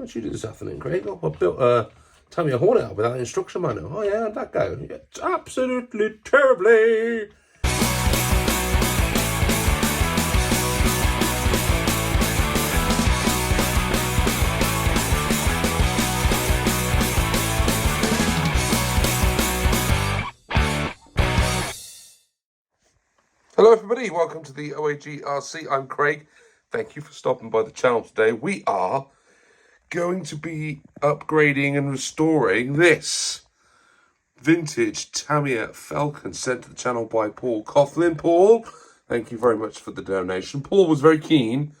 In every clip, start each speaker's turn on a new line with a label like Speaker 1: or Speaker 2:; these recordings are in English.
Speaker 1: What you do this afternoon, Craig? Oh, I built a Tamiya Hornet out without an instruction manual. Oh yeah, how'd that go? Yeah, absolutely terribly. Hello everybody, welcome to the OAGRC. I'm Craig. Thank you for stopping by the channel today. We are going to be upgrading and restoring this vintage Tamiya Falcon sent to the channel by Paul Coughlin. Paul, thank you very much for the donation. Paul was very keen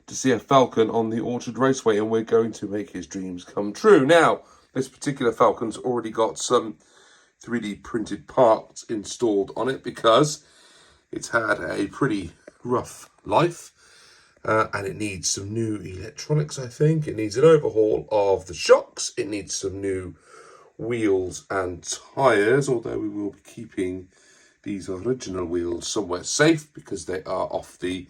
Speaker 1: to see a Falcon on the Orchard Raceway, and we're going to make his dreams come true. Now, this particular Falcon's already got some 3D printed parts installed on it because it's had a pretty rough life, and it needs some new electronics, I think. It needs an overhaul of the shocks. It needs some new wheels and tyres, although we will be keeping these original wheels somewhere safe because they are off the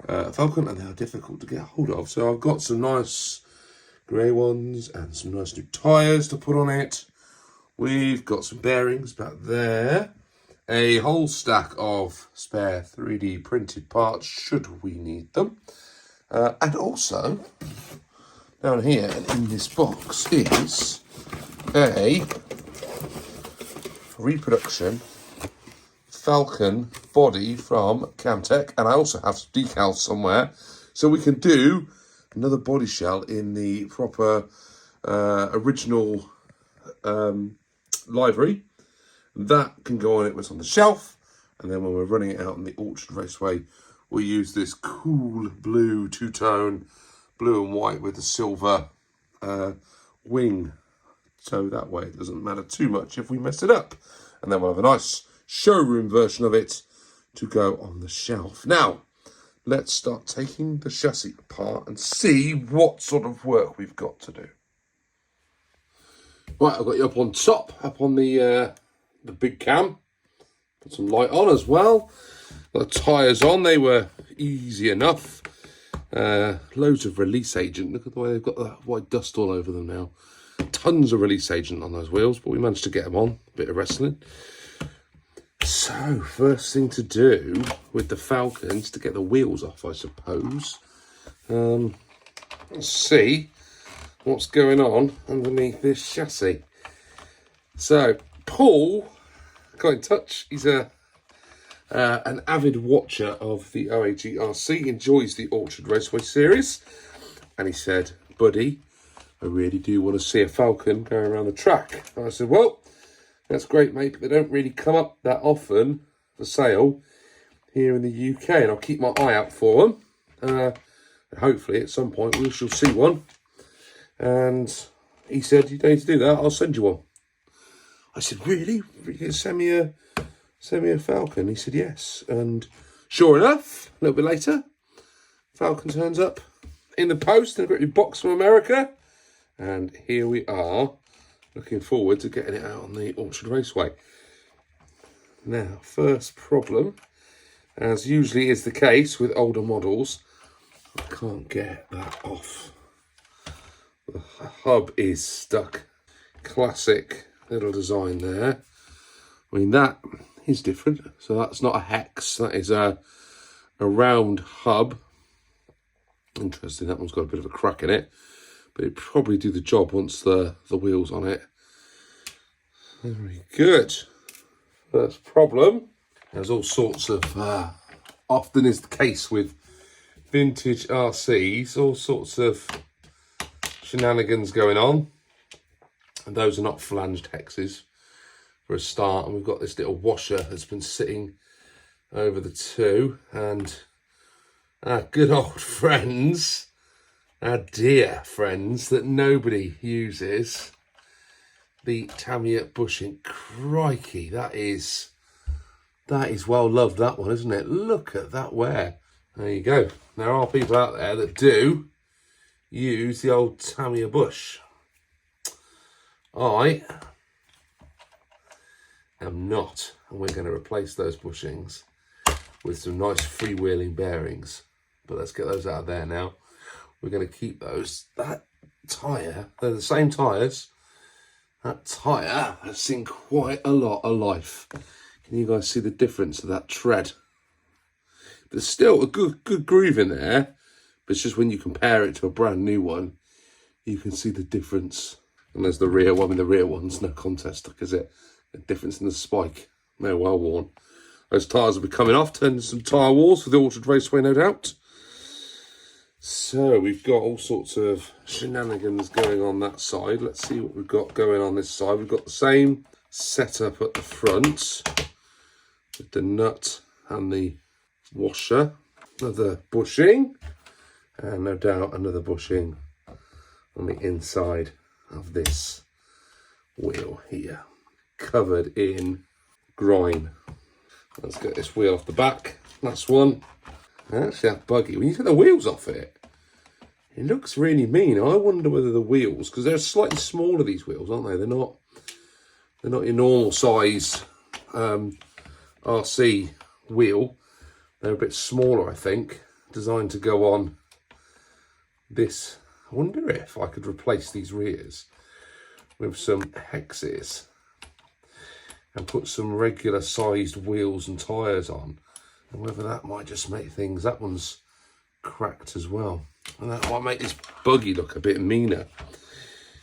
Speaker 1: Falcon and they are difficult to get hold of. So I've got some nice grey ones and some nice new tyres to put on it. We've got some bearings back there. A whole stack of spare 3D printed parts should we need them. And also, down here and in this box is a reproduction Falcon body from Camtech. And I also have some decals somewhere, so we can do another body shell in the proper original livery. That can go on it what's on the shelf, and then when we're running it out on the Orchard Raceway, we'll use this cool blue two-tone, blue and white with a silver wing. So that way it doesn't matter too much if we mess it up. And then we'll have a nice showroom version of it to go on the shelf. Now, let's start taking the chassis apart and see what sort of work we've got to do. Right, I've got you up on top, up on the big cam. Put some light on as well. Got the tyres on, they were easy enough. Loads of release agent. Look at the way they've got that white dust all over them now. Tons of release agent on those wheels, but we managed to get them on. A bit of wrestling. So, first thing to do with the Falcons to get the wheels off, I suppose. Let's see what's going on underneath this chassis. So, Paul got in touch. He's an avid watcher of the OAGRC, enjoys the Orchard Raceway series, and he said, buddy, I really do want to see a Falcon going around the track. And I said, well, that's great, mate, but they don't really come up that often for sale here in the UK, and I'll keep my eye out for them. And hopefully at some point we shall see one. And he said, you don't need to do that, I'll send you one. I said, really? Send me a Falcon? He said, yes. And sure enough, a little bit later, Falcon turns up in the post in a great box from America. And here we are, looking forward to getting it out on the Orchard Raceway. Now, first problem, as usually is the case with older models, I can't get that off. The hub is stuck. Classic little design there. I mean, that is different. So that's not a hex. That is a round hub. Interesting. That one's got a bit of a crack in it, but it'd probably do the job once the wheels on it. Very good. First problem. There's all sorts of, often is the case with vintage RCs, all sorts of shenanigans going on. And those are not flanged hexes for a start. And we've got this little washer that's been sitting over the two. And our good old friends, our dear friends that nobody uses, the Tamiya bushing. Crikey, that is well loved, that one, isn't it? Look at that wear. There you go. There are people out there that do use the old Tamiya bush. I am not, and we're going to replace those bushings with some nice freewheeling bearings. But let's get those out of there now. We're going to keep those. That tyre, they're the same tyres. That tyre has seen quite a lot of life. Can you guys see the difference of that tread? There's still a good groove in there, but it's just when you compare it to a brand new one, you can see the difference. And there's the rear one. I mean, the rear one's no contest, is it? The difference in the spike. They're well worn. Those tyres will be coming off, turning some tyre walls for the Altered Raceway, no doubt. So we've got all sorts of shenanigans going on that side. Let's see what we've got going on this side. We've got the same setup at the front with the nut and the washer. Another bushing, and no doubt another bushing on the inside of this wheel here, covered in grime. Let's get this wheel off the back. Last one. Actually, that buggy, when you take the wheels off it, it looks really mean. I wonder whether the wheels, because they're slightly smaller, these wheels, aren't they? They're not your normal size RC wheel. They're a bit smaller, I think, designed to go on this. I wonder if I could replace these rears with some hexes and put some regular sized wheels and tyres on, and whether that might just make things, that one's cracked as well, and that might make this buggy look a bit meaner.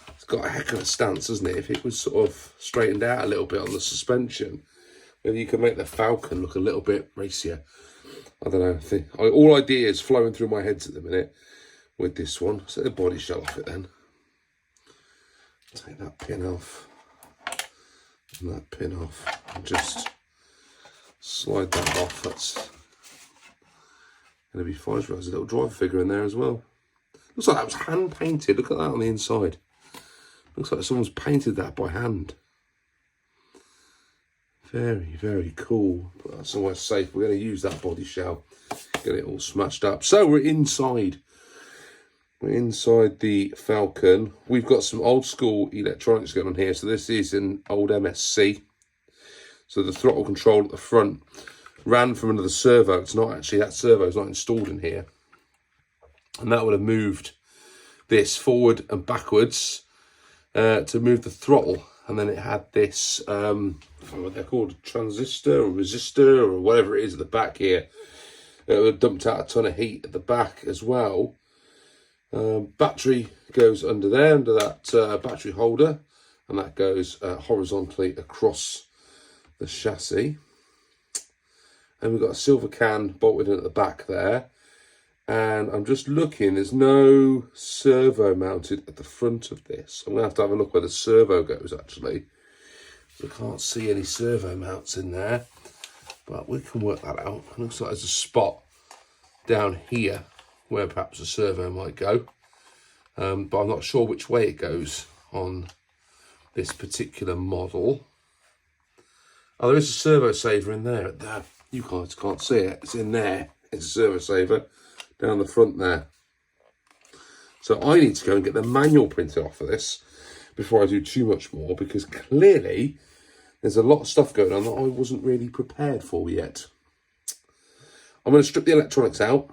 Speaker 1: It's got a heck of a stance, hasn't it? If it was sort of straightened out a little bit on the suspension, maybe you could make the Falcon look a little bit racier. I don't know. I think all ideas flowing through my head at the minute with this one. So the body shell off it then. Take that pin off and that pin off, and just slide that off. That's going to be fine. There's a little driver figure in there as well. Looks like that was hand painted. Look at that on the inside. Looks like someone's painted that by hand. Very, very cool. But that's somewhere safe. We're going to use that body shell, get it all smashed up. So we're inside. We're inside the Falcon. We've got some old school electronics going on here. So this is an old MSC. So the throttle control at the front ran from another servo. It's not actually, that servo is not installed in here. And that would have moved this forward and backwards to move the throttle. And then it had this, I don't know what they're called, transistor or resistor or whatever it is at the back here. It would have dumped out a ton of heat at the back as well. Battery goes under there, under that battery holder, and that goes horizontally across the chassis. And we've got a silver can bolted in at the back there. And I'm just looking, there's no servo mounted at the front of this. I'm going to have a look where the servo goes, actually. I can't see any servo mounts in there, but we can work that out. It looks like there's a spot down here where perhaps a servo might go. But I'm not sure which way it goes on this particular model. Oh, there is a servo saver in there. You guys can't see it. It's in there. It's a servo saver down the front there. So I need to go and get the manual printed off of this before I do too much more, because clearly there's a lot of stuff going on that I wasn't really prepared for yet. I'm going to strip the electronics out,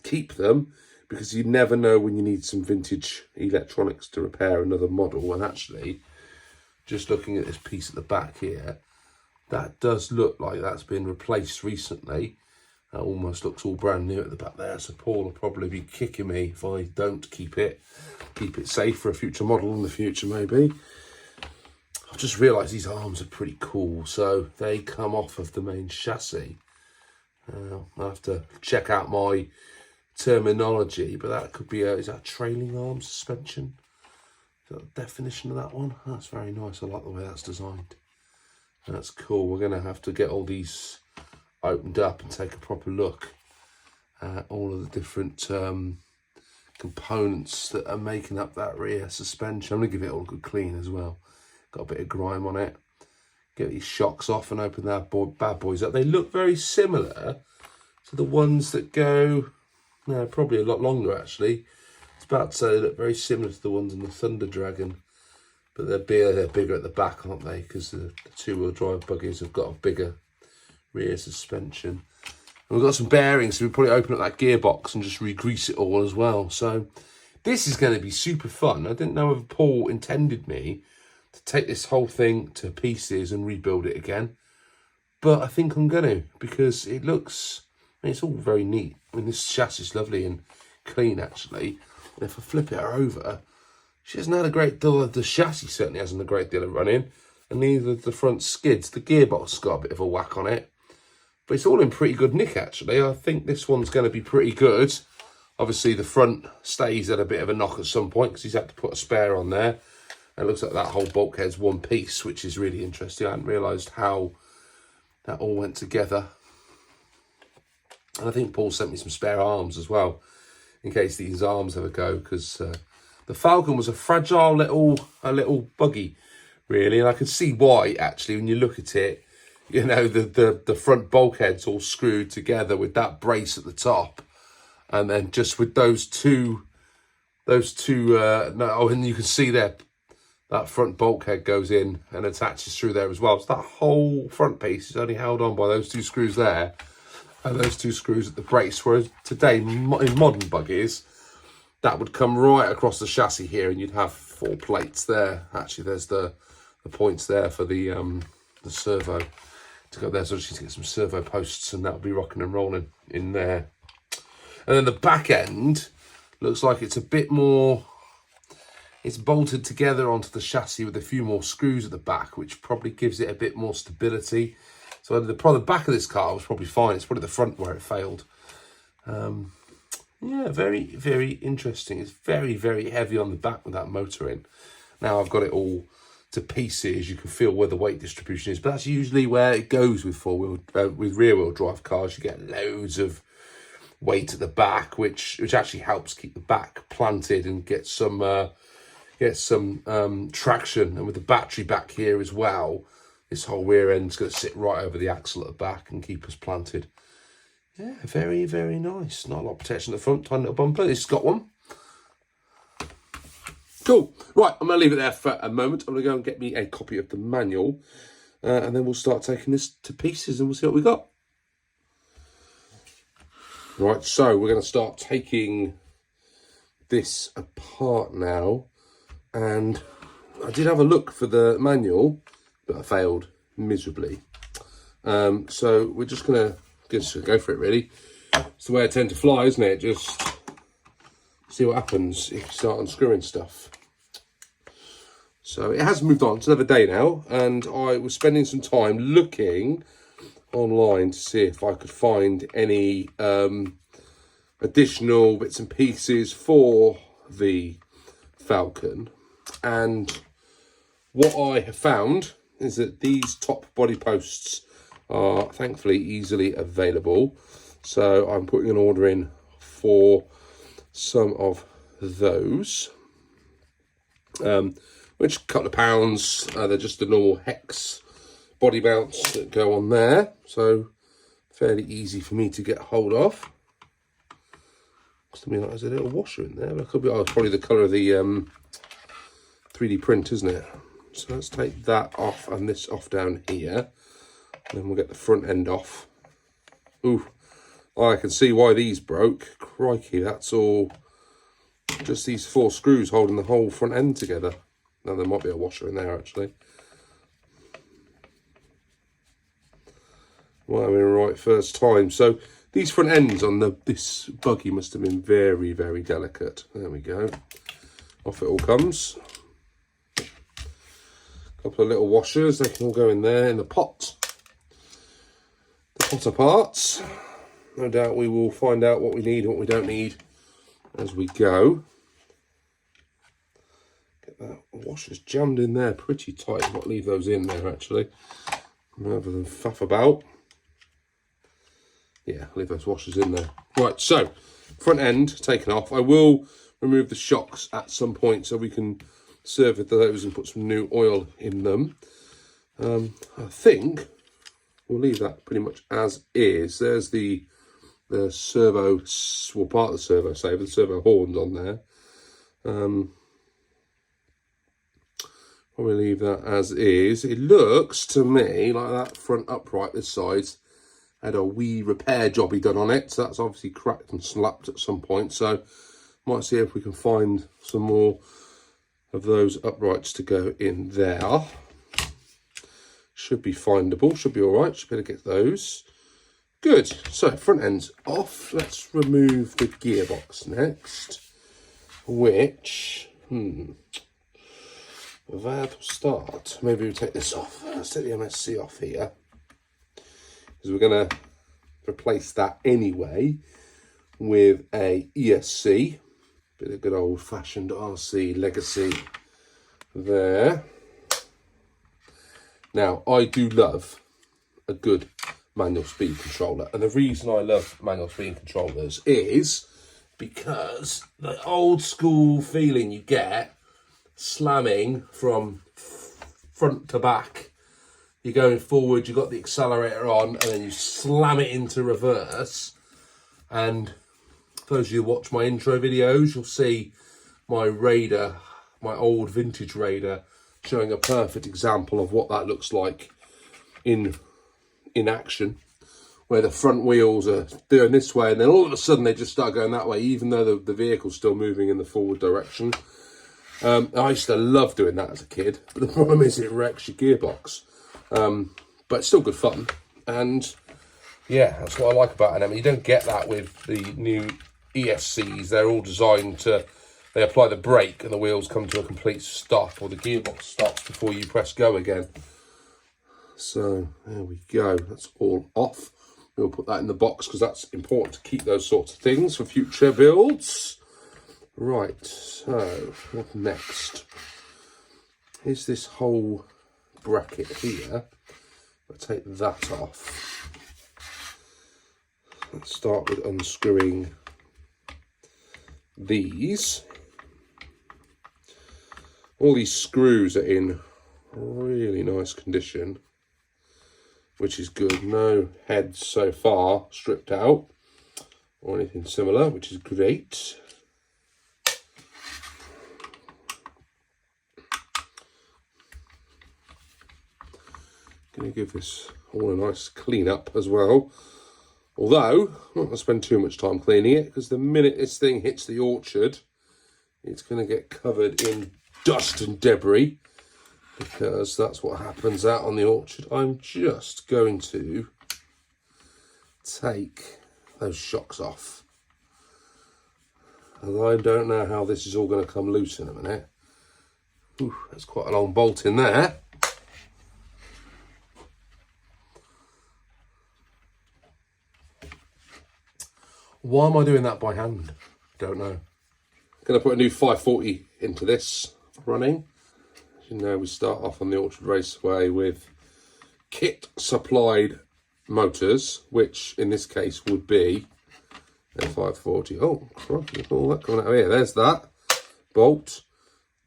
Speaker 1: keep them, because you never know when you need some vintage electronics to repair another model. And actually, just looking at this piece at the back here, that does look like that's been replaced recently. That almost looks all brand new at the back there. So Paul will probably be kicking me if I don't keep it safe for a future model in the future, maybe. I've just realised these arms are pretty cool. So they come off of the main chassis. I'll have to check out my terminology, but that could be is that a trailing arm suspension? Is that the definition of that one? That's very nice. I like the way that's designed. That's cool. We're going to have to get all these opened up and take a proper look at all of the different components that are making up that rear suspension. I'm going to give it all a good clean as well. Got a bit of grime on it. Get these shocks off and open that bad boys up. They look very similar to the ones that go, no, probably a lot longer actually. It's about to say they look very similar to the ones in the Thunder Dragon, but they're bigger at the back, aren't they? Because the two-wheel drive buggies have got a bigger rear suspension. And we've got some bearings, so we'll probably open up that gearbox and just re-grease it all as well. So This is going to be super fun. I didn't know if Paul intended me to take this whole thing to pieces and rebuild it again. But I think I'm going to, because it looks, I mean, it's all very neat. I mean, this chassis is lovely and clean, actually. And if I flip it over, she hasn't had a great deal of, the chassis certainly hasn't a great deal of running. And neither the front skids. The gearbox has got a bit of a whack on it. But it's all in pretty good nick, actually. I think this one's going to be pretty good. Obviously, the front stays at a bit of a knock at some point because he's had to put a spare on there. And it looks like that whole bulkhead's one piece, which is really interesting. I hadn't realised how that all went together. And I think Paul sent me some spare arms as well, in case these arms ever go, because the Falcon was a fragile little buggy, really. And I can see why, actually, when you look at it. You know, the front bulkhead's all screwed together with that brace at the top. And then just with those two, oh, and you can see there, that front bulkhead goes in and attaches through there as well. So that whole front piece is only held on by those two screws there and those two screws at the brace. Whereas today, in modern buggies, that would come right across the chassis here and you'd have 4 plates there. Actually, there's the points there for the servo to go there. So I just need to get some servo posts and that'll be rocking and rolling in there. And then the back end looks like it's a bit more, it's bolted together onto the chassis with a few more screws at the back, which probably gives it a bit more stability. So the back of this car was probably fine. It's probably the front where it failed. Yeah, very, very interesting. It's very, very heavy on the back with that motor in. Now I've got it all to pieces. You can feel where the weight distribution is, but that's usually where it goes with with rear-wheel drive cars. You get loads of weight at the back, which actually helps keep the back planted and get some traction. And with the battery back here as well, this whole rear end's going to sit right over the axle at the back and keep us planted. Yeah, very, very nice. Not a lot of protection at the front, tiny little bumper. It's got one. Cool. Right, I'm going to leave it there for a moment. I'm going to go and get me a copy of the manual, and then we'll start taking this to pieces and we'll see what we got. Right, so we're going to start taking this apart now. And I did have a look for the manual, but I failed miserably. So we're just going to go for it, really. It's the way I tend to fly, isn't it? Just see what happens if you start unscrewing stuff. So it has moved on. It's another day now. And I was spending some time looking online to see if I could find any additional bits and pieces for the Falcon. And what I have found is that these top body posts are thankfully easily available. So I'm putting an order in for some of those, which a couple of pounds. They're just the normal hex body mounts that go on there, so fairly easy for me to get hold of. Looks to me like there's a little washer in there, but it could be, oh, it's probably the colour of the 3D print, isn't it? So let's take that off and this off down here, and then we'll get the front end off. Ooh, I can see why these broke. Crikey, that's all just these 4 screws holding the whole front end together. Now there might be a washer in there actually. Well, I mean, right first time. So these front ends on this buggy must have been very, very delicate. There we go. Off it all comes. A couple of little washers. They can all go in there in the pot. The potter parts. No doubt we will find out what we need and what we don't need as we go. Get that washers jammed in there pretty tight. I might leave those in there actually, rather than faff about. Yeah, leave those washers in there. Right, so front end taken off. I will remove the shocks at some point so we can service those and put some new oil in them. I think we'll leave that pretty much as is. There's the servo, well, part of the servo saver, the servo horns on there. Probably leave that as is. It looks to me like that front upright this side had a wee repair jobby done on it, so that's obviously cracked and slapped at some point. So Might see if we can find some more of those uprights to go in there. Should be findable, should be all right. Should be able to get those. Good. So front end's off. Let's remove the gearbox next, which that will start. Maybe we take this off. Let's take the MSC off here, because we're going to replace that anyway with a ESC. Bit of good old-fashioned RC legacy there. Now, I do love a good manual speed controller, and the reason I love manual speed controllers is because the old school feeling you get slamming from front to back. You're going forward, you've got the accelerator on, and then you slam it into reverse. And for those of you who watch my intro videos, you'll see my Raider, my old vintage Raider, showing a perfect example of what that looks like in action, where the front wheels are doing this way, and then all of a sudden they just start going that way, even though the vehicle's still moving in the forward direction. I used to love doing that as a kid, but the problem is it wrecks your gearbox. But it's still good fun, and yeah, that's what I like about them. You don't get that with the new ESCs. They're all designed to, they apply the brake and the wheels come to a complete stop, or the gearbox stops before you press go again. So there we go, that's all off. We'll put that in the box because that's important to keep those sorts of things for future builds. Right, so what next? Here's this whole bracket here. I'll take that off. Let's start with unscrewing these. All these screws are in really nice condition, which is good. No heads so far stripped out or anything similar, which is great. Going to give this all a nice clean up as well. Although, I'm not going to spend too much time cleaning it, because the minute this thing hits the orchard, it's going to get covered in dust and debris, because that's what happens out on the orchard. I'm just going to take those shocks off. And I don't know how this is all going to come loose in a minute. Ooh, there's quite a long bolt in there. Why am I doing that by hand? Don't know. Going to put a new 540 into this running. As you know, we start off on the Orchard Raceway with kit supplied motors, which in this case would be a 540. Oh, crikey, all that coming out of here. There's that bolt.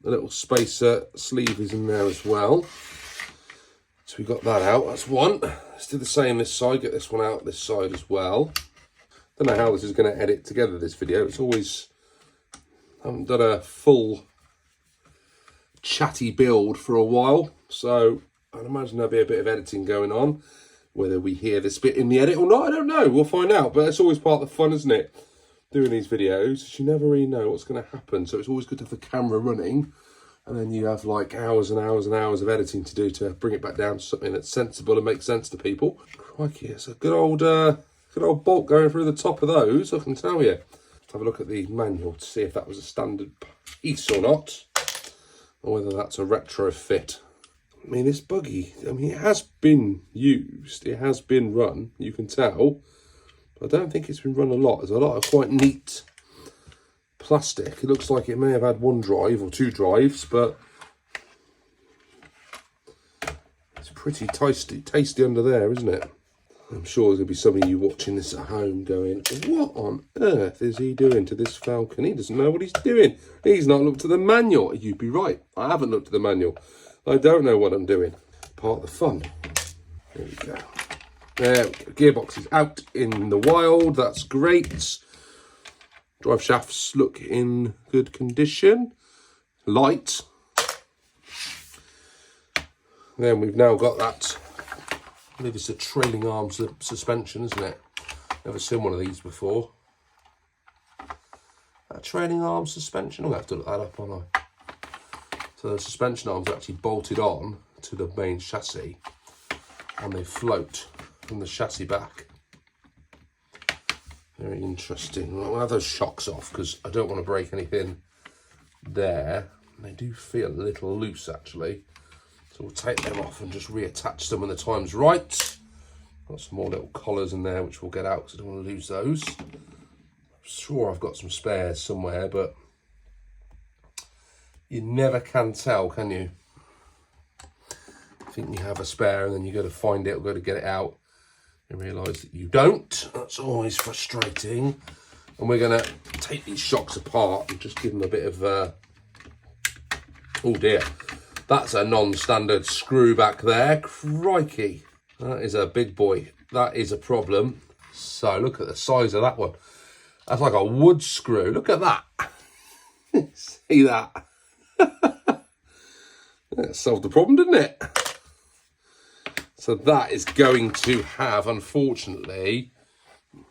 Speaker 1: The little spacer sleeve is in there as well. So we got that out. That's one. Let's do the same this side. Get this one out this side as well. Don't know how this is going to edit together, this video. It's always, I haven't done a full chatty build for a while, so I'd imagine there'll be a bit of editing going on. Whether we hear this bit in the edit or not, I don't know. We'll find out, but it's always part of the fun, isn't it? Doing these videos, you never really know what's going to happen, so it's always good to have the camera running, and then you have like hours and hours and hours of editing to do to bring it back down to something that's sensible and makes sense to people. Crikey, it's a good old bolt going through the top of those, I can tell you. Let's have a look at the manual to see if that was a standard piece or not, or whether that's a retrofit. I mean, this buggy, I mean, it has been used, it has been run, you can tell, but I don't think it's been run a lot. There's a lot of quite neat plastic. It looks like it may have had one drive or two drives, but it's pretty tasty under there, isn't it? I'm sure there's going to be some of you watching this at home going, what on earth is he doing to this Falcon? He doesn't know what he's doing. He's not looked at the manual. You'd be right. I haven't looked at the manual. I don't know what I'm doing. Part of the fun. There we go. There we go. Gearbox is out in the wild. That's great. Drive shafts look in good condition. Light. Then we've now got that. I believe it's a trailing arm suspension, isn't it? Never seen one of these before. trailing arm suspension. I'm going to have to look that up, aren't I? So the suspension arms are actually bolted on to the main chassis and they float from the chassis back. Very interesting. Right, we'll have those shocks off because I don't want to break anything there. They do feel a little loose actually. So we'll take them off and just reattach them when the time's right. Got some more little collars in there which we'll get out because I don't want to lose those. I'm sure I've got some spares somewhere, but you never can tell, can you? You think you have a spare and then you go to find it or go to get it out and realise that you don't. That's always frustrating. And we're going to take these shocks apart and just give them a bit of... oh dear, that's a non-standard screw back there. Crikey, that is a big boy. That is a problem. So look at the size of that one. That's like a wood screw. Look at that. See that? That solved the problem, didn't it? So that is going to have, unfortunately,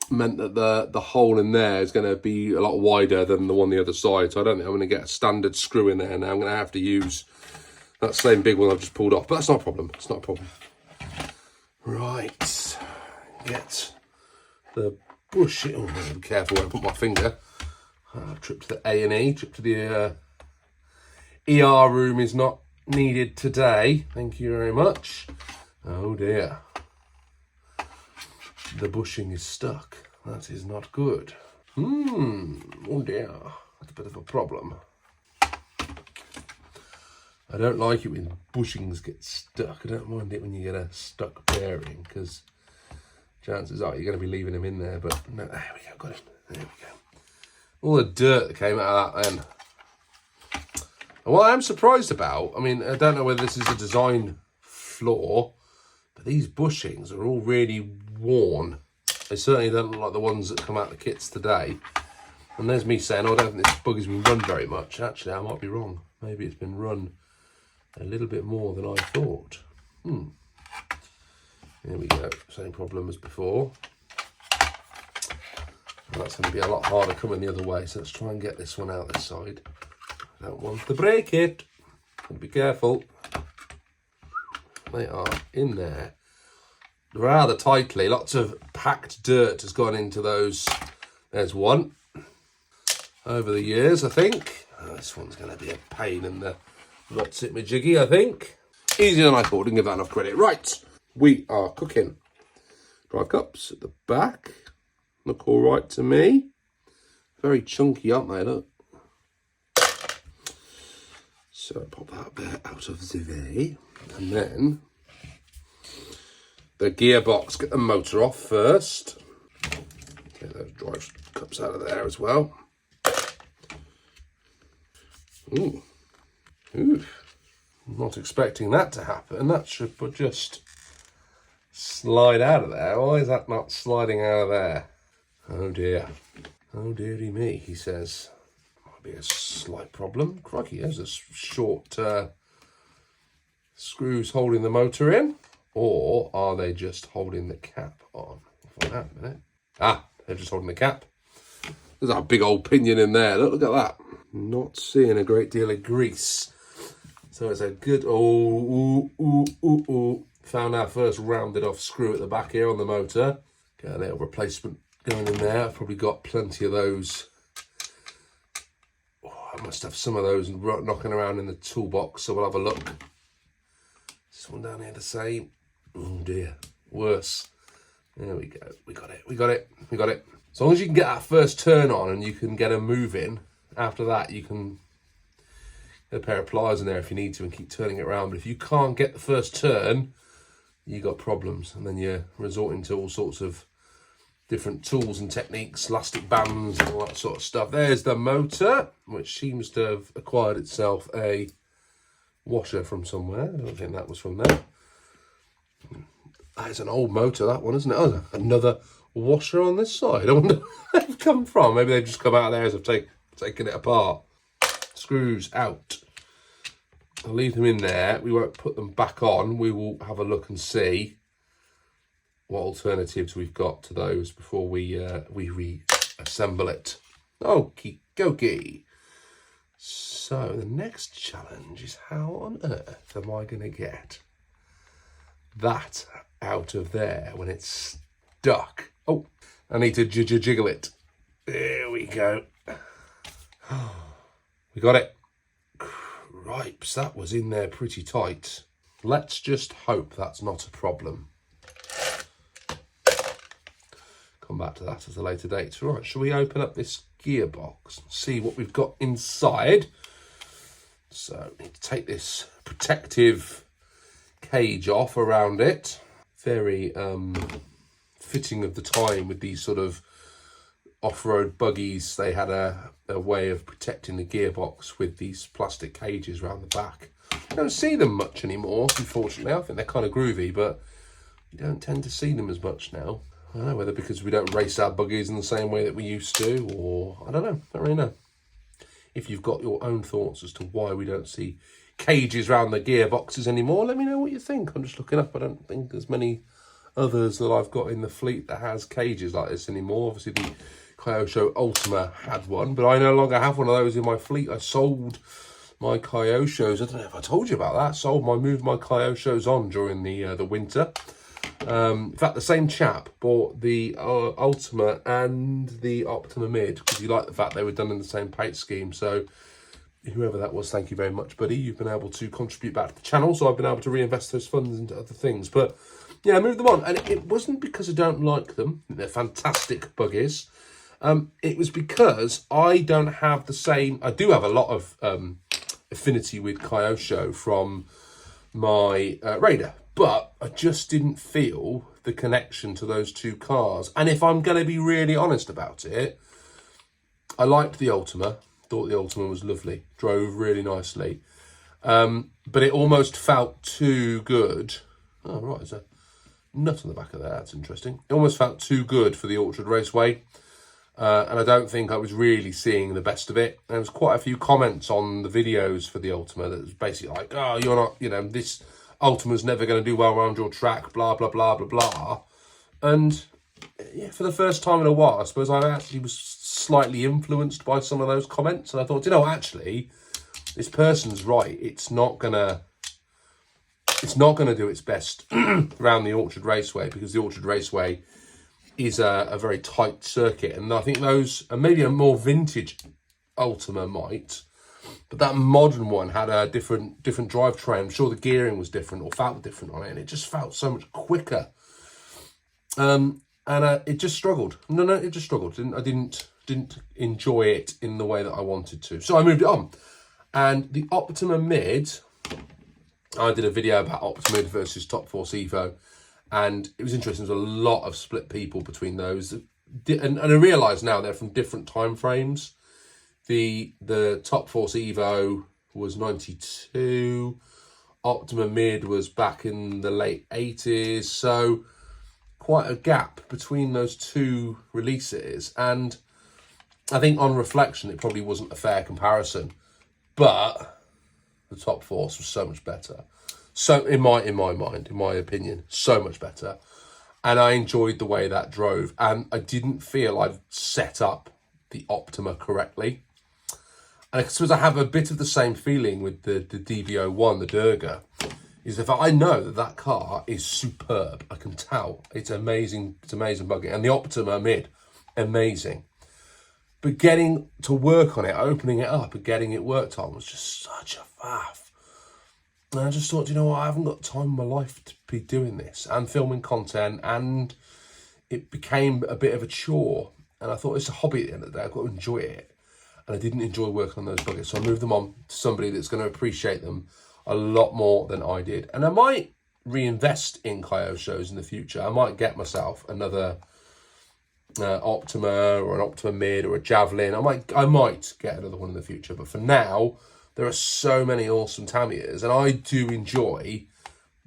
Speaker 1: meant that the hole in there is going to be a lot wider than the one on the other side. So I don't think I'm going to get a standard screw in there now. I'm going to have to use that same big one I've just pulled off. But that's not a problem. It's not a problem. Right. Get the bushing. Oh, be careful where I put my finger. Trip to the A&E. Trip to the ER room is not needed today. Thank you very much. Oh dear. The bushing is stuck. That is not good. Oh dear. That's a bit of a problem. I don't like it when bushings get stuck. I don't mind it when you get a stuck bearing because chances are you're going to be leaving them in there. But no, there we go. Got it. There we go. All the dirt that came out of that then. And what I'm surprised about, I mean, I don't know whether this is a design flaw, but these bushings are all really worn. They certainly don't look like the ones that come out of the kits today. And there's me saying, oh, I don't think this buggy's been run very much. Actually, I might be wrong. Maybe it's been run a little bit more than I thought. There we go. Same problem as before. And that's going to be a lot harder coming the other way. So let's try and get this one out this side. I don't want to break it. Be careful. They are in there rather tightly. Lots of packed dirt has gone into those. There's one. Over the years, I think. Oh, this one's going to be a pain in the what's it, majiggy, I think. Easier than I thought. Didn't give that enough credit. Right. We are cooking. Drive cups at the back. Look all right to me. Very chunky, aren't they? Look. So pop that bit out of the way. And then the gearbox, get the motor off first. Get those drive cups out of there as well. Ooh. Ooh. Not expecting that to happen. That should just slide out of there. Why is that not sliding out of there? Oh dear. Oh dearie me, he says. Might be a slight problem. Crikey, there's a short screws holding the motor in. Or are they just holding the cap on? We'll find out in a minute. Ah, they're just holding the cap. There's a big old pinion in there. Look at that. Not seeing a great deal of grease. So it's a good, found our first rounded off screw at the back here on the motor. Got a little replacement going in there. I've probably got plenty of those. Oh, I must have some of those knocking around in the toolbox, so we'll have a look. This one down here the same. Oh dear, worse. There we go. We got it. We got it. We got it. As long as you can get that first turn on and you can get them moving, after that you can get a pair of pliers in there if you need to and keep turning it around. But if you can't get the first turn, you got problems, and then you're resorting to all sorts of different tools and techniques, elastic bands and all that sort of stuff. There's the motor, which seems to have acquired itself a washer from somewhere. I don't think that was from there. That is an old motor, that one, isn't it? Oh, another washer on this side. I wonder where they've come from. Maybe they've just come out of there as I've taken it apart. Screws out. I'll leave them in there. We won't put them back on. We will have a look and see what alternatives we've got to those before we reassemble it. Okie Goki. So the next challenge is, how on earth am I going to get that out of there when it's stuck? Oh, I need to jiggle it. There we go. We got it. Cripes, that was in there pretty tight. Let's just hope that's not a problem. Come back to that at a later date. Right, shall we open up this gearbox and see what we've got inside? So, need to take this protective cage off around it. Very fitting of the time with these sort of off-road buggies. They had a way of protecting the gearbox with these plastic cages around the back. I don't see them much anymore, unfortunately. I think they're kind of groovy, but you don't tend to see them as much now. I don't know whether because we don't race our buggies in the same way that we used to, or I don't know. Don't really know. If you've got your own thoughts as to why we don't see cages around the gearboxes anymore, let me know what you think. I'm just looking up. I don't think there's many others that I've got in the fleet that has cages like this anymore. Obviously, the Kyosho Ultima had one, but I no longer have one of those in my fleet. I sold my Kyoshos. I don't know if I told you about that. Moved my Kyoshos on during the winter. In fact, the same chap bought the Ultima and the Optima Mid because he liked the fact they were done in the same paint scheme. So whoever that was, thank you very much, buddy. You've been able to contribute back to the channel, so I've been able to reinvest those funds into other things. But yeah, I moved them on, and it wasn't because I don't like them. They're fantastic buggies. It was because I don't have the same. I do have a lot of affinity with Kyosho from my Raider, but I just didn't feel the connection to those two cars. And if I'm going to be really honest about it, I liked the Ultima. Thought the Ultima was lovely. Drove really nicely. But it almost felt too good. Oh, right, there's a nut on the back of there. That's interesting. It almost felt too good for the Orchard Raceway. And I don't think I was really seeing the best of it. There was quite a few comments on the videos for the Ultima that was basically like, oh, you're not, this Ultima's never going to do well around your track, blah, blah, blah, blah, blah. And yeah, for the first time in a while, I suppose I actually was slightly influenced by some of those comments. And I thought, actually, this person's right. It's not going to do its best around the Orchard Raceway, because the Orchard Raceway is a very tight circuit. And I think those, and maybe a more vintage Ultima might, but that modern one had a different drivetrain. I'm sure the gearing was different or felt different on it, and it just felt so much quicker. And it just struggled. No, it just struggled. I didn't enjoy it in the way that I wanted to. So I moved it on. And the Optima Mid, I did a video about Optima Mid versus Top Force Evo, and it was interesting. There's a lot of split people between those. And I realise now they're from different time frames. The Top Force Evo was 92. Optima Mid was back in the late 80s. So quite a gap between those two releases. And I think on reflection, it probably wasn't a fair comparison. But the Top Force was so much better. So in my mind, in my opinion, so much better. And I enjoyed the way that drove. And I didn't feel I've set up the Optima correctly. And I suppose I have a bit of the same feeling with the DB01, the Durga, is the fact I know that car is superb. I can tell. It's amazing. It's amazing buggy. And the Optima Mid, amazing. But getting to work on it, opening it up and getting it worked on was just such a faff. And I just thought, I haven't got time in my life to be doing this and filming content. And it became a bit of a chore. And I thought, it's a hobby at the end of the day. I've got to enjoy it. And I didn't enjoy working on those buggies. So I moved them on to somebody that's going to appreciate them a lot more than I did. And I might reinvest in Kyoshos in the future. I might get myself another Optima or an Optima Mid or a Javelin. I might get another one in the future. But for now, there are so many awesome Tamiyas. And I do enjoy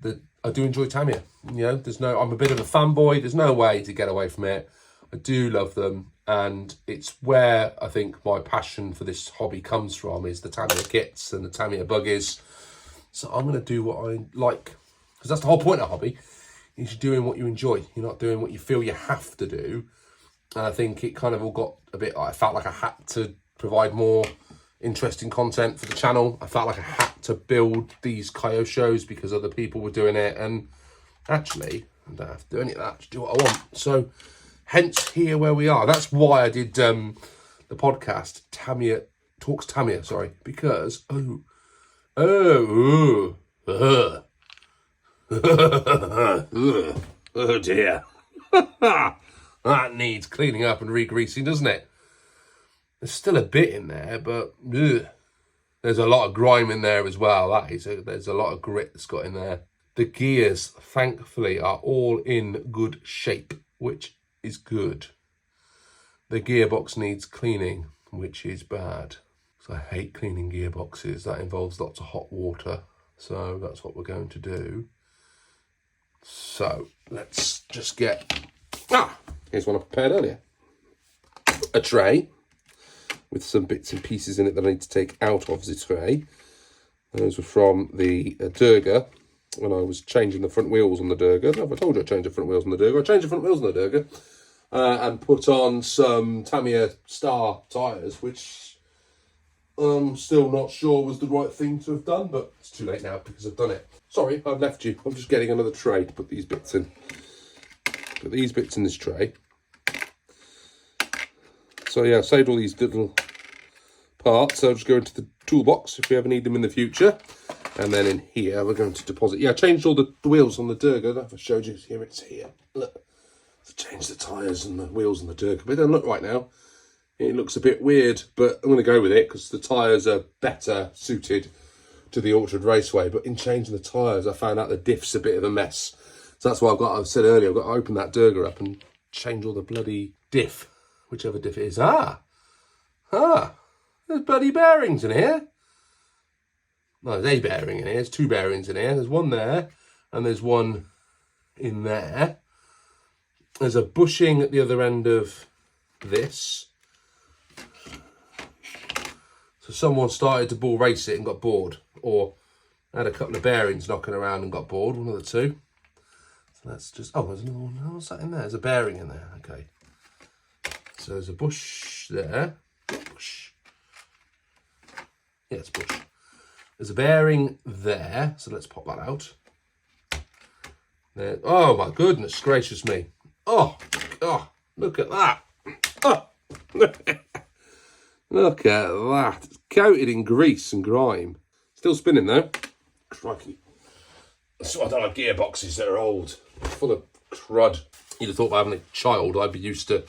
Speaker 1: Tamiya. I'm a bit of a fanboy. There's no way to get away from it. I do love them. And it's where I think my passion for this hobby comes from, is the Tamiya kits and the Tamiya buggies. So I'm going to do what I like, because that's the whole point of a hobby, is you're doing what you enjoy. You're not doing what you feel you have to do. And I think it kind of all got a bit, I felt like I had to provide more interesting content for the channel. I felt like I had to build these Kayo shows because other people were doing it, and actually I don't have to do any of that, just do what I want. So hence here where we are. That's why I did the podcast Tamiya Talks Tamiya, sorry, because oh dear. That needs cleaning up and re-greasing, doesn't it? There's still a bit in there, but there's a lot of grime in there as well. There's a lot of grit that's got in there. The gears, thankfully, are all in good shape, which is good. The gearbox needs cleaning, which is bad. So I hate cleaning gearboxes. That involves lots of hot water. So that's what we're going to do. So let's just get... here's one I prepared earlier. A tray with some bits and pieces in it that I need to take out of the tray. Those were from the Durga when I was changing the front wheels on the Durga. Have I told you I changed the front wheels on the Durga? I changed the front wheels on the Durga and put on some Tamiya Star tyres, which I'm still not sure was the right thing to have done, but it's too late now because I've done it. Sorry, I've left you. I'm just getting another tray to put these bits in. Put these bits in this tray. So yeah, I've saved all these little parts. So I'll just go into the toolbox if we ever need them in the future. And then in here, we're going to deposit. Yeah, I changed all the wheels on the Durga. I don't know if I showed you. Here, it's here. Look, I changed the tyres and the wheels on the Durga. But it doesn't look right now. It looks a bit weird, but I'm going to go with it because the tyres are better suited to the Orchard Raceway. But in changing the tyres, I found out the diff's a bit of a mess. So that's why I said earlier, I've got to open that Durga up and change all the bloody diff. Whichever diff it is. There's bloody bearings in here. No, there's a bearing in here. There's two bearings in here. There's one there, and there's one in there. There's a bushing at the other end of this. So someone started to bull race it and got bored, or had a couple of bearings knocking around and got bored, one of the two. So that's just, there's another one. What's that in there? There's a bearing in there, okay. So there's a bush there. Bush. Yeah, it's a bush. There's a bearing there. So let's pop that out. There. Oh my goodness gracious me. Oh, look at that. Oh. Look at that. It's coated in grease and grime. Still spinning though. Crikey. So I don't like gearboxes that are old. Full of crud. You'd have thought by having a child I'd be used to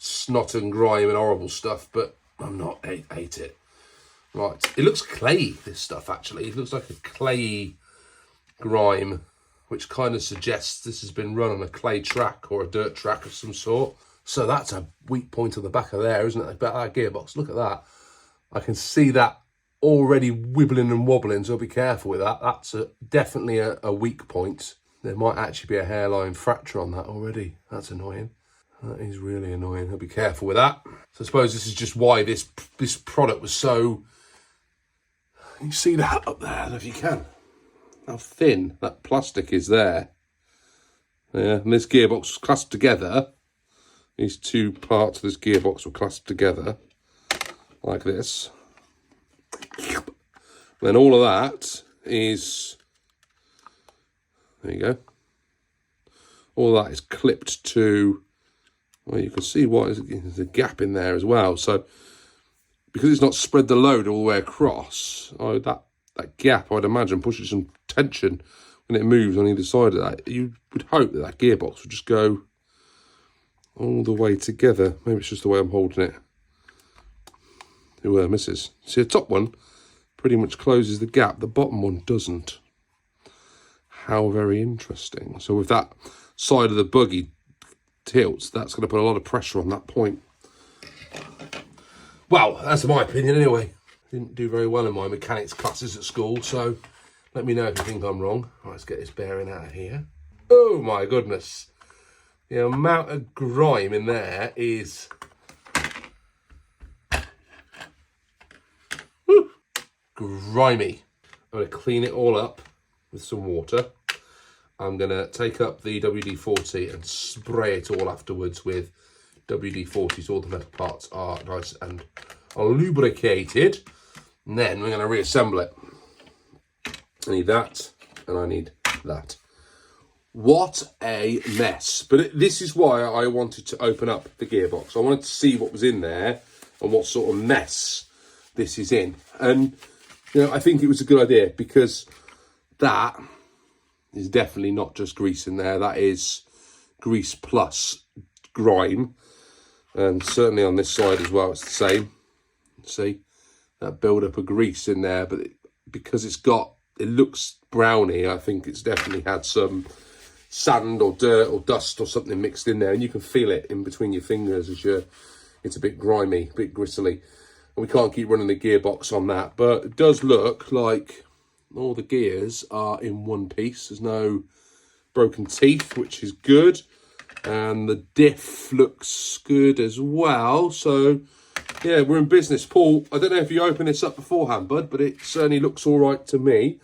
Speaker 1: snot and grime and horrible stuff, but I'm not. I hate it. Right, it looks clayey, this stuff actually. It looks like a clayey grime, which kind of suggests this has been run on a clay track or a dirt track of some sort. So that's a weak point on the back of there, isn't it? About that gearbox, look at that. I can see that already wibbling and wobbling, so be careful with that. That's definitely a weak point. There might actually be a hairline fracture on that already. That's annoying. That is really annoying. I'll be careful with that. So I suppose this is just why this product was so... You see that up there, if you can. How thin that plastic is there. Yeah, and this gearbox was clasped together. These two parts of this gearbox were clasped together. Like this. Then all of that is... There you go. All that is clipped to... Well, you can see there's a gap in there as well. So, because it's not spread the load all the way across, that gap, I'd imagine, pushes some tension when it moves on either side of that. You would hope that gearbox would just go all the way together. Maybe it's just the way I'm holding it. Who misses? See, the top one pretty much closes the gap. The bottom one doesn't. How very interesting. So with that side of the buggy tilts, that's going to put a lot of pressure on that point. Well, that's my opinion anyway. Didn't do very well in my mechanics classes at school, so let me know if you think I'm wrong. Right, let's get this bearing out of here. Oh my goodness. The amount of grime in there is... Woo, grimy. I'm going to clean it all up with some water. I'm going to take up the WD-40 and spray it all afterwards with WD-40 so all the metal parts are nice and lubricated. And then we're going to reassemble it. I need that, and I need that. What a mess. But this is why I wanted to open up the gearbox. I wanted to see what was in there and what sort of mess this is in. And, you know, I think it was a good idea because that is definitely not just grease in there. That is grease plus grime. And certainly on this side as well, it's the same. See, that build-up of grease in there. But because it looks browny, I think it's definitely had some sand or dirt or dust or something mixed in there, and you can feel it in between your fingers as it's a bit grimy, a bit gristly, and we can't keep running the gearbox on that. But it does look like all the gears are in one piece. There's no broken teeth, which is good, and the diff looks good as well. So yeah, we're in business. Paul, I don't know if you opened this up beforehand, bud, but it certainly looks all right to me.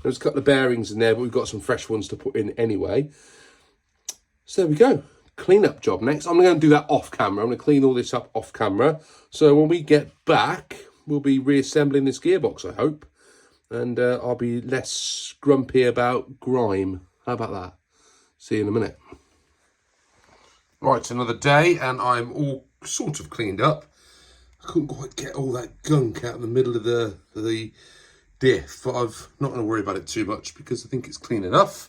Speaker 1: There's a couple of bearings in there, but we've got some fresh ones to put in anyway. So there we go. Clean-up job next. I'm going to do that off camera. I'm going to clean all this up off camera. So when we get back, we'll be reassembling this gearbox, I hope. And I'll be less grumpy about grime. How about that? See you in a minute. Right, another day, and I'm all sort of cleaned up. I couldn't quite get all that gunk out of the middle of the diff, but I'm not going to worry about it too much because I think it's clean enough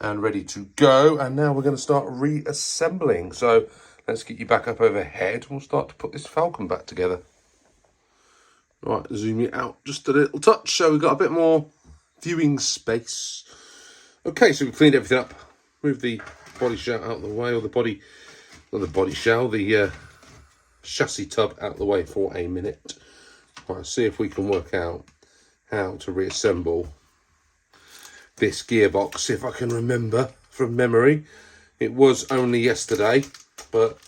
Speaker 1: and ready to go. And now we're going to start reassembling. So let's get you back up overhead. We'll start to put this Falcon back together. Right, zoom it out just a little touch so we've got a bit more viewing space. Okay, so we've cleaned everything up. Move the body shell out of the way, or the chassis tub out of the way for a minute. Right, see if we can work out how to reassemble this gearbox, if I can remember from memory. It was only yesterday, but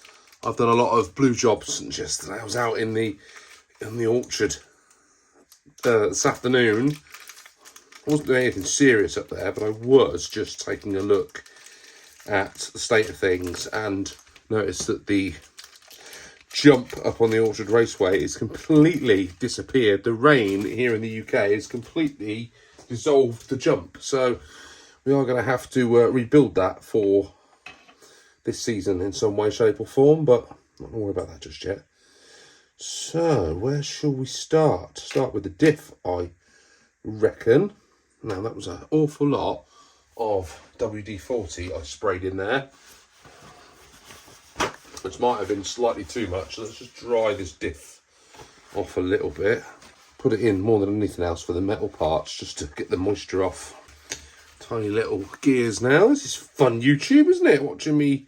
Speaker 1: I've done a lot of blue jobs since yesterday. I was out in the orchard this afternoon. I wasn't doing anything serious up there, but I was just taking a look at the state of things and noticed that the jump up on the Orchard Raceway is completely disappeared. The rain here in the UK has completely dissolved the jump, so we are going to have to rebuild that for this season in some way, shape or form, but I'm not going to worry about that just yet. So where shall we start? Start with the diff, I reckon. Now that was an awful lot of WD-40 I sprayed in there, which might have been slightly too much. So let's just dry this diff off a little bit. Put it in more than anything else for the metal parts, just to get the moisture off. Tiny little gears now. This is fun YouTube, isn't it? Watching me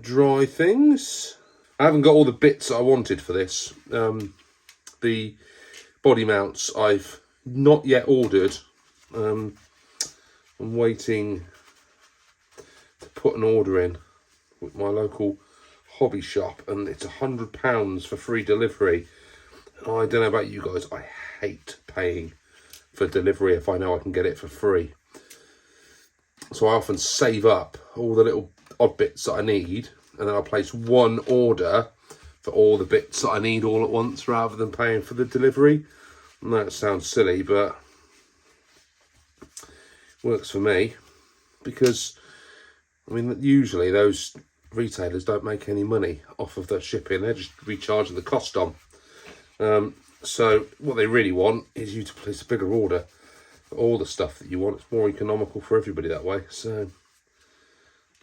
Speaker 1: dry things. I haven't got all the bits I wanted for this. The body mounts I've not yet ordered. I'm waiting to put an order in with my local hobby shop, and it's £100 for free delivery. And I don't know about you guys, I hate paying for delivery if I know I can get it for free. So I often save up all the little odd bits that I need, and then I'll place one order for all the bits that I need all at once rather than paying for the delivery. And that sounds silly, but works for me, because I mean usually those retailers don't make any money off of the shipping. They're just recharging the cost on. So what they really want is you to place a bigger order for all the stuff that you want. It's more economical for everybody that way. So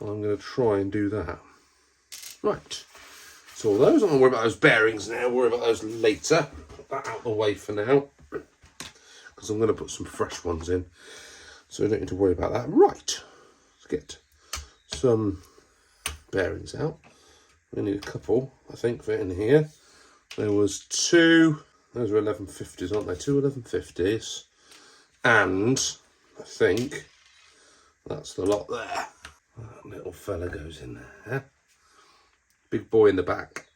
Speaker 1: I'm going to try and do that. Right, so all those, I'm going to worry about those bearings now, worry about those later. Put that out of the way for now, because I'm going to put some fresh ones in, so we don't need to worry about that. Right, let's get some bearings out. We need a couple, I think, for in here. There was two, those are 1150s, aren't they? Two 1150s, and I think that's the lot there. That little fella goes in there. Big boy in the back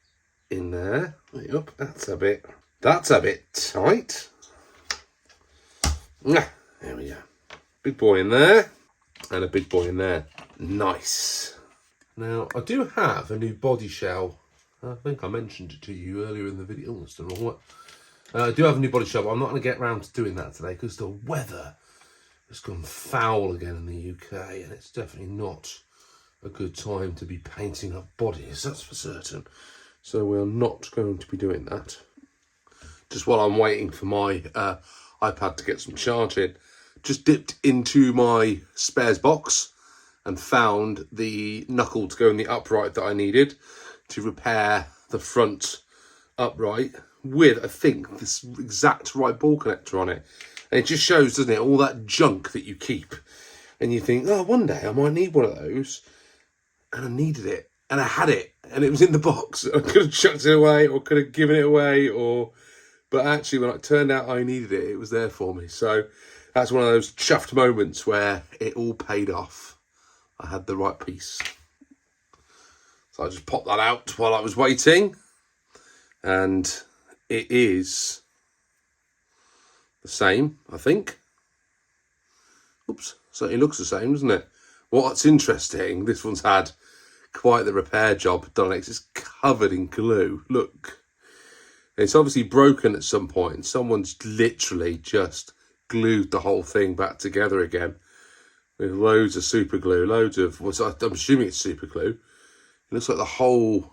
Speaker 1: in there. Right up, that's a bit tight. There we go. Big boy in there, and a big boy in there. Nice. Now, I do have a new body shell I think I mentioned it to you earlier in the video. Oh, that's the wrong one. I do have a new body shop. I'm not going to get around to doing that today because the weather has gone foul again in the UK, and it's definitely not a good time to be painting up bodies, that's for certain. So we're not going to be doing that. Just while I'm waiting for my iPad to get some charging, just dipped into my spares box and found the knuckle to go in the upright that I needed to repair the front upright with, I think, this exact right ball connector on it. And it just shows, doesn't it, all that junk that you keep. And you think, oh, one day I might need one of those. And I needed it. And I had it. And it was in the box. I could have chucked it away or could have given it away. But actually, when it turned out I needed it, it was there for me. So that's one of those chuffed moments where it all paid off. I had the right piece. So I just popped that out while I was waiting. And it is the same, I think. Oops, certainly looks the same, doesn't it? What's interesting, this one's had quite the repair job done. It's just covered in glue. Look, it's obviously broken at some point. Someone's literally just glued the whole thing back together again with loads of super glue, loads of, well, I'm assuming it's super glue. It looks like the whole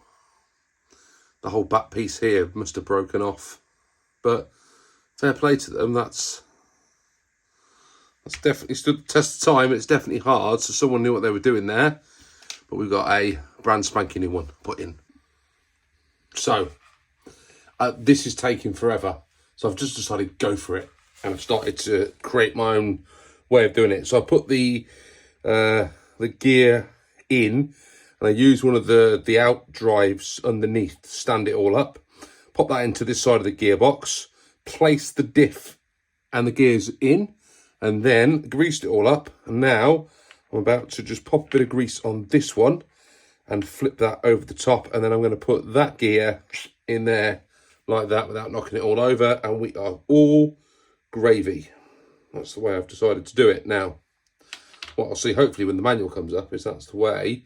Speaker 1: back piece here must have broken off. But fair play to them. That's definitely stood the test of time. It's definitely hard, so someone knew what they were doing there. But we've got a brand spanking new one put in. So this is taking forever. So I've just decided to go for it, and I've started to create my own way of doing it. So I put the gear in, and I use one of the out drives underneath to stand it all up. Pop that into this side of the gearbox, place the diff and the gears in, and then greased it all up. And now I'm about to just pop a bit of grease on this one and flip that over the top. And then I'm going to put that gear in there like that without knocking it all over. And we are all gravy. That's the way I've decided to do it. Now, what I'll see hopefully when the manual comes up is that's the way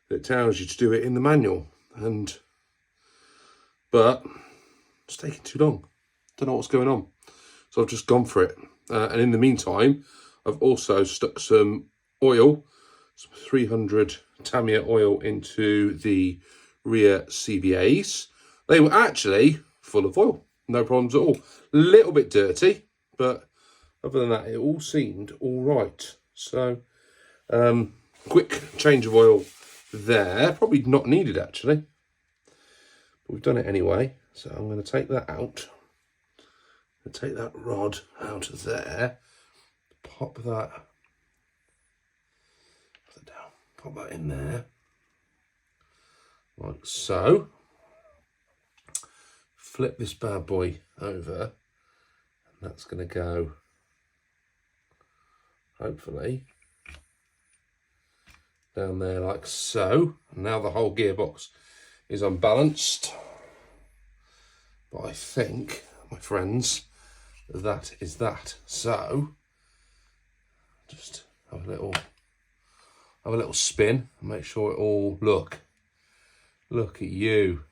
Speaker 1: that it tells you to do it in the manual. But it's taking too long. Don't know what's going on. So I've just gone for it. And in the meantime, I've also stuck some oil, some 300 Tamiya oil into the rear CVAs. They were actually full of oil. No problems at all. A little bit dirty, but other than that, it all seemed all right. So, quick change of oil there. Probably not needed, actually. But we've done it anyway. So I'm going to take that out. And take that rod out of there. Pop that down. Pop that in there. Like so. Flip this bad boy over. And that's going to go, hopefully, down there like so. And now the whole gearbox is unbalanced. But I think, my friends, that is that. So just have a little spin and make sure it all look at you.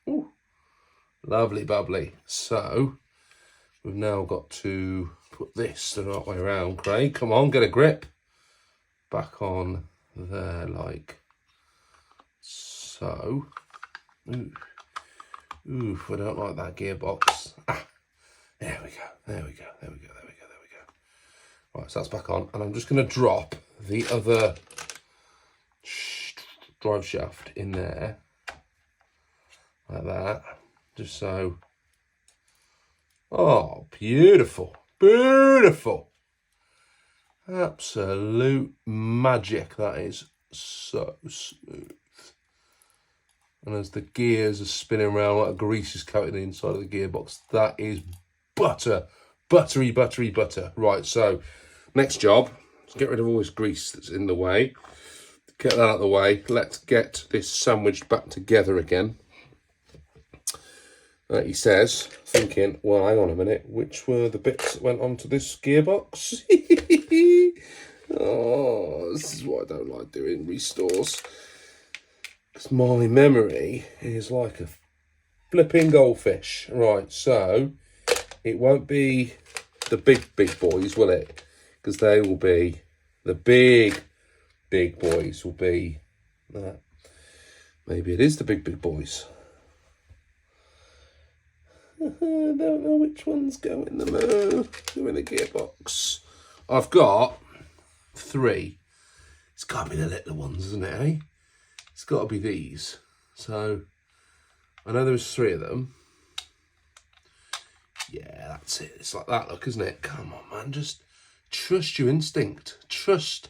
Speaker 1: Ooh, lovely bubbly. So we've now got to put this the right way around. Craig, come on, get a grip. Back on there like so. Ooh, I don't like that gearbox. There we go. Right, so that's back on, and I'm just going to drop the other drive shaft in there, like that, just so. Oh, beautiful, beautiful. Absolute magic, that is so smooth. And as the gears are spinning around like grease is coating the inside of the gearbox, that is butter. Buttery, buttery, butter. Right, so next job, let's get rid of all this grease that's in the way. Get that out of the way. Let's get this sandwiched back together again. He says, thinking, well, hang on a minute, which were the bits that went onto this gearbox? Oh, this is what I don't like doing, restores. Because my memory is like a flipping goldfish. Right, so it won't be the big boys, will it? Because they will be, the big boys will be that. Maybe it is the big boys. I don't know which one's going in the gearbox. I've got 3. It's got to be the little ones, isn't it, eh? It's got to be these. So, I know there's 3 of them. Yeah, that's it. It's like that look, isn't it? Come on, man. Just trust your instinct. Trust.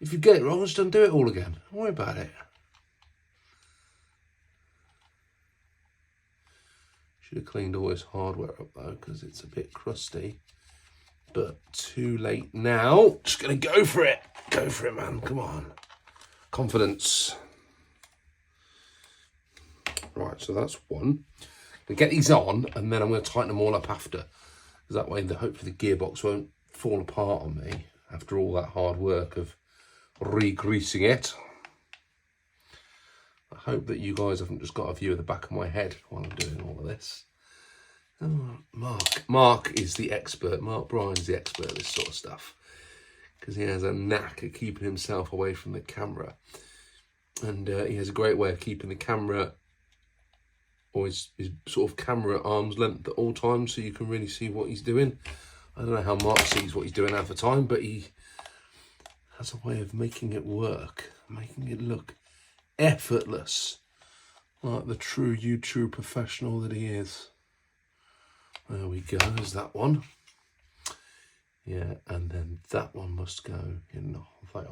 Speaker 1: If you get it wrong, just undo it all again. Don't worry about it. Should have cleaned all this hardware up though, because it's a bit crusty. But too late now. Just gonna go for it. Go for it, man. Come on. Confidence. Right, so that's one. We get these on, and then I'm going to tighten them all up after, because that way, hopefully, the gearbox won't fall apart on me after all that hard work of re-greasing it. I hope that you guys haven't just got a view of the back of my head while I'm doing all of this. Oh, Mark is the expert. Mark Bryan's the expert at this sort of stuff, because he has a knack at keeping himself away from the camera, and he has a great way of keeping the camera, or his sort of camera at arm's length at all times, so you can really see what he's doing. I don't know how Mark sees what he's doing half the time, but he has a way of making it work, making it look effortless, like the true YouTube professional that he is. There we go, there's that one. Yeah, and then that one must go in there,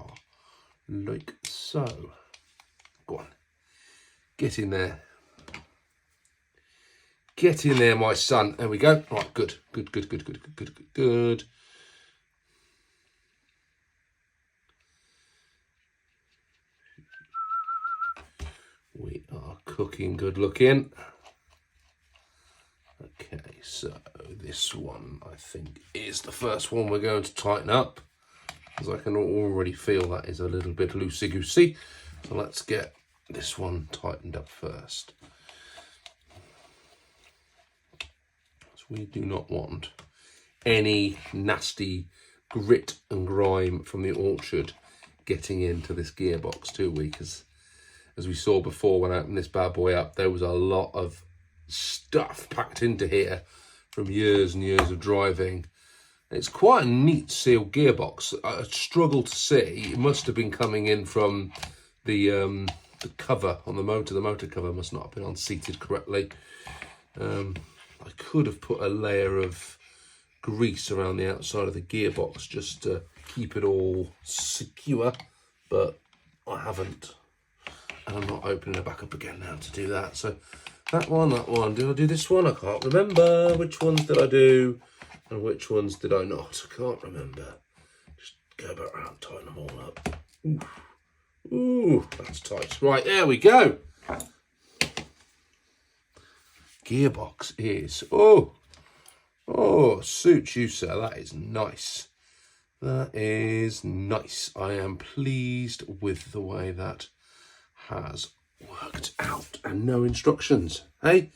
Speaker 1: like so. Go on, get in there. Get in there, my son. There we go. Right, good. We are cooking good looking. Okay, so this one, I think, is the first one we're going to tighten up, because I can already feel that is a little bit loosey-goosey. So let's get this one tightened up first. We do not want any nasty grit and grime from the orchard getting into this gearbox, do we? Because as we saw before when I opened this bad boy up, there was a lot of stuff packed into here from years and years of driving. It's quite a neat sealed gearbox. I struggle to see. It must have been coming in from the cover on the motor. The motor cover must not have been unseated correctly. I could have put a layer of grease around the outside of the gearbox just to keep it all secure, but I haven't. And I'm not opening it back up again now to do that. So that one. Did I do this one? I can't remember. Which ones did I do and which ones did I not? I can't remember. Just go back around, tighten them all up. Ooh, that's tight. Right, there we go. Gearbox is, suits you, sir. That is nice. That is nice. I am pleased with the way that has worked out. And no instructions. Hey,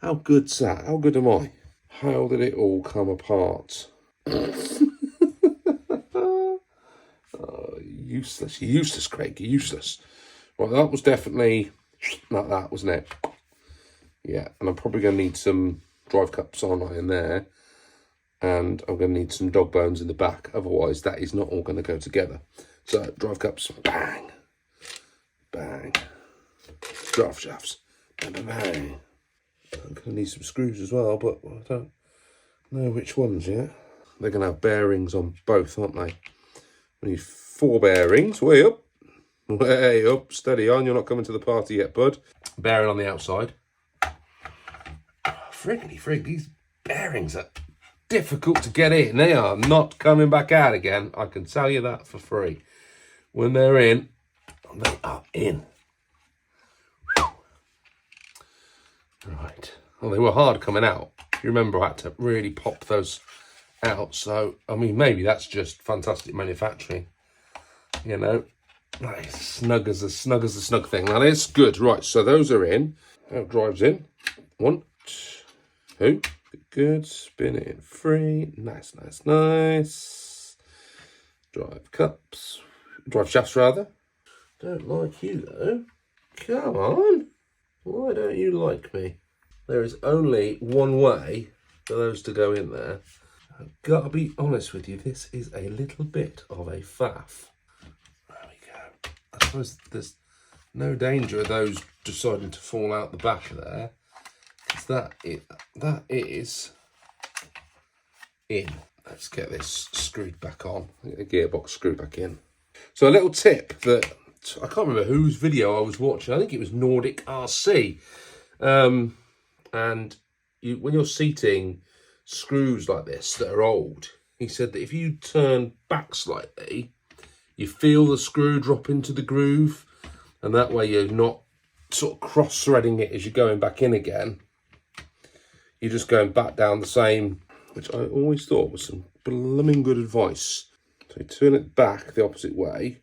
Speaker 1: how good's that? How good am I? How did it all come apart? Useless, Craig, useless. Right, that was definitely like that, wasn't it? Yeah, and I'm probably going to need some drive cups on in there, and I'm going to need some dog bones in the back. Otherwise, that is not all going to go together. So, drive cups, bang, bang. Drive shafts, bang, bang, bang. I'm going to need some screws as well, but I don't know which ones yet. They're going to have bearings on both, aren't they? We need 4 bearings. Way up, steady on. You're not coming to the party yet, bud. Bearing on the outside. Frig, these bearings are difficult to get in. They are not coming back out again. I can tell you that for free. When they're in, they are in. Right. Well, they were hard coming out. You remember I had to really pop those out. So, I mean, maybe that's just fantastic manufacturing. You know, Nice, snug as a snug thing. That is good. Right, so those are in. Now it drives in. 1, 2. Good. Spin it in 3. Nice, nice, nice. Drive cups. Drive shafts, rather. Don't like you, though. Come on. Why don't you like me? There is only one way for those to go in there. I've got to be honest with you, this is a little bit of a faff. There we go. I suppose there's no danger of those deciding to fall out the back of there. Because that is in. Let's get this screwed back on. Get the gearbox screwed back in. So a little tip that, I can't remember whose video I was watching. I think it was Nordic RC. And when you're seating screws like this that are old, he said that if you turn back slightly, you feel the screw drop into the groove, and that way you're not sort of cross-threading it as you're going back in again. You're just going back down the same, which I always thought was some blooming good advice. So you turn it back the opposite way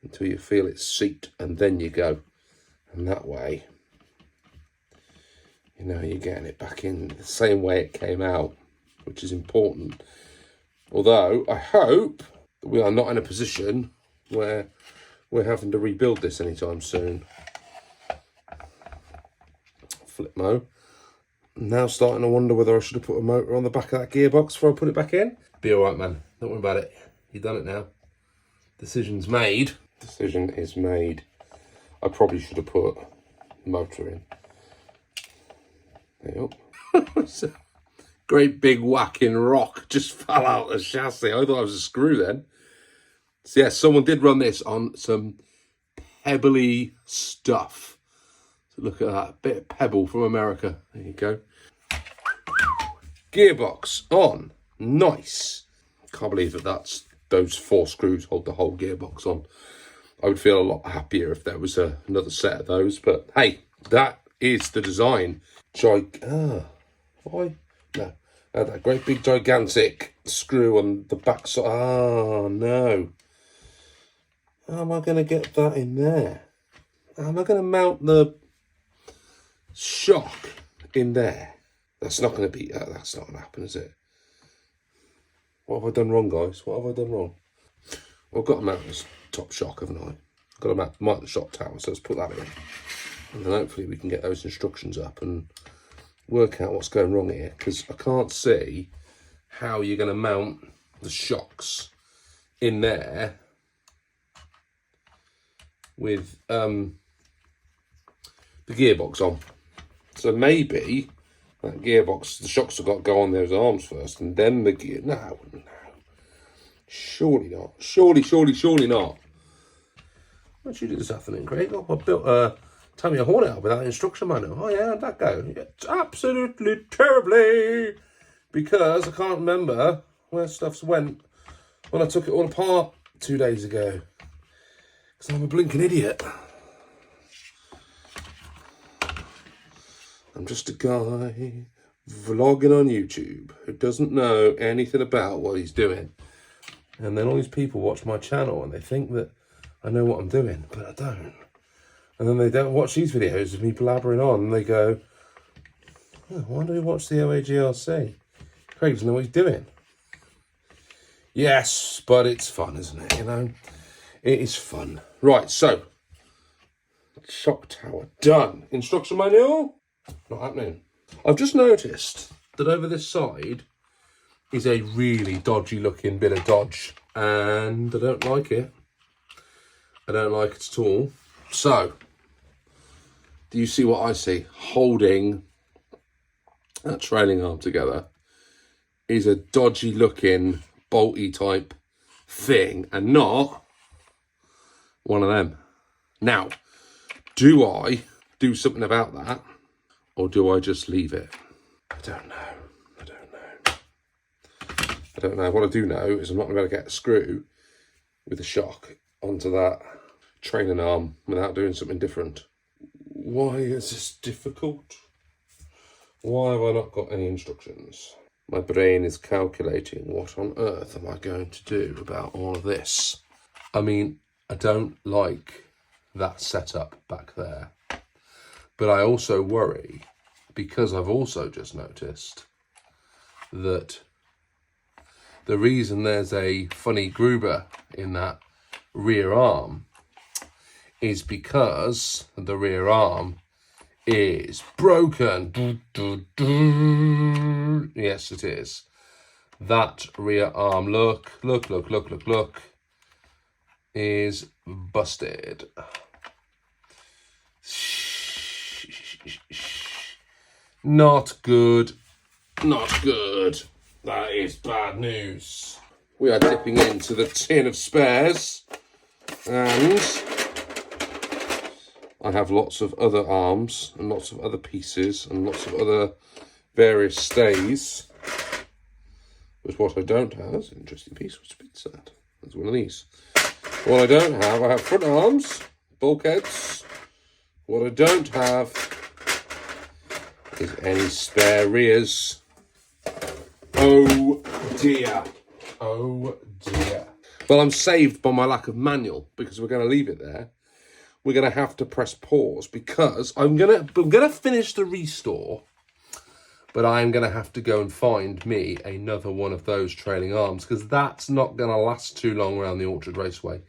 Speaker 1: until you feel it seat, and then you go. And that way, you know, you're getting it back in the same way it came out, which is important. Although, I hope that we are not in a position where we're having to rebuild this anytime soon. Flipmo. Now starting to wonder whether I should have put a motor on the back of that gearbox before I put it back in. Be alright, man. Don't worry about it. You've done it now. Decision's made. Decision is made. I probably should have put motor in. There you go. Great big whacking rock just fell out the chassis. I thought it was a screw then. So yeah, someone did run this on some pebbly stuff. So look at that, bit of pebble from America. There you go. Gearbox on. Nice. Can't believe that those 4 screws hold the whole gearbox on. I would feel a lot happier if there was another set of those. But hey, that is the design. Why? No. That great big gigantic screw on the back side. Oh, no. How am I going to get that in there? How am I going to mount the shock in there? That's not going to be, that's not going to happen, is it? What have I done wrong, guys? What have I done wrong? Well, I've got to mount this top shock, haven't I? I've got to mount the shock tower, so let's put that in. And then hopefully we can get those instructions up and work out what's going wrong here, because I can't see how you're going to mount the shocks in there with the gearbox on. So maybe that gearbox, the shocks have got to go on those arms first, and then the gear. No. Surely not. Surely not. What did you do this afternoon, Craig? I built a Tamiya Hornet out without instruction manual. Oh yeah, how'd that go? Yeah, absolutely terribly. Because I can't remember where stuff's went when I took it all apart 2 days ago. Because I'm a blinking idiot. I'm just a guy vlogging on YouTube who doesn't know anything about what he's doing. And then all these people watch my channel and they think that I know what I'm doing, but I don't. And then they don't watch these videos of me blabbering on and they go, oh, why do we watch the OAGRC? Craig doesn't know what he's doing. Yes, but it's fun, isn't it? You know, it is fun. Right, so, shock tower done. Instruction manual, not happening. I've just noticed that over this side is a really dodgy looking bit of Dodge, and I don't like it. I don't like it at all. So, do you see what I see? Holding that trailing arm together is a dodgy looking bolty type thing, and not one of them. Now, do I do something about that, or do I just leave it? I don't know. What I do know is I'm not going to be able to get a screw with a shock onto that trailing arm without doing something different. Why is this difficult? Why have I not got any instructions? My brain is calculating what on earth am I going to do about all of this. I mean, I don't like that setup back there. But I also worry, because I've also just noticed that the reason there's a funny groover in that rear arm is because the rear arm is broken. Yes, it is. That rear arm, look, is busted. Not good. Not good. That is bad news. We are dipping into the tin of spares, and I have lots of other arms and lots of other pieces and lots of other various stays. But what I don't have is an interesting piece, which is a bit sad. There's one of these. What I don't have, I have front arms, bulkheads. What I don't have is any spare rears. Oh dear. Oh dear. Well, I'm saved by my lack of manual, because we're going to leave it there. We're going to have to press pause because I'm going to finish the restore, but I'm going to have to go and find me another one of those trailing arms, because that's not going to last too long around the Orchard Raceway.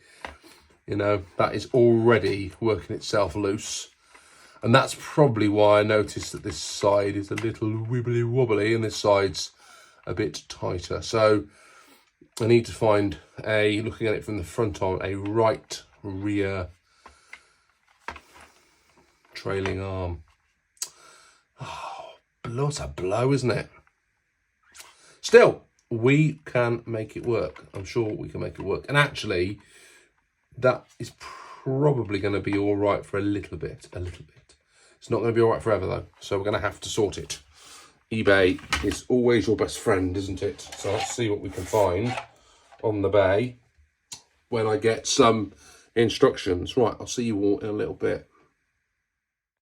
Speaker 1: You know, that is already working itself loose. And that's probably why I noticed that this side is a little wibbly wobbly and this side's a bit tighter. So I need to find looking at it from the front on, a right rear trailing arm. Oh, what a blow, isn't it? Still, we can make it work. I'm sure we can make it work. And actually, that is probably going to be all right for a little bit. It's not going to be all right forever, though. So we're going to have to sort it. eBay is always your best friend, isn't it? So let's see what we can find on the bay when I get some instructions. Right, I'll see you all in a little bit.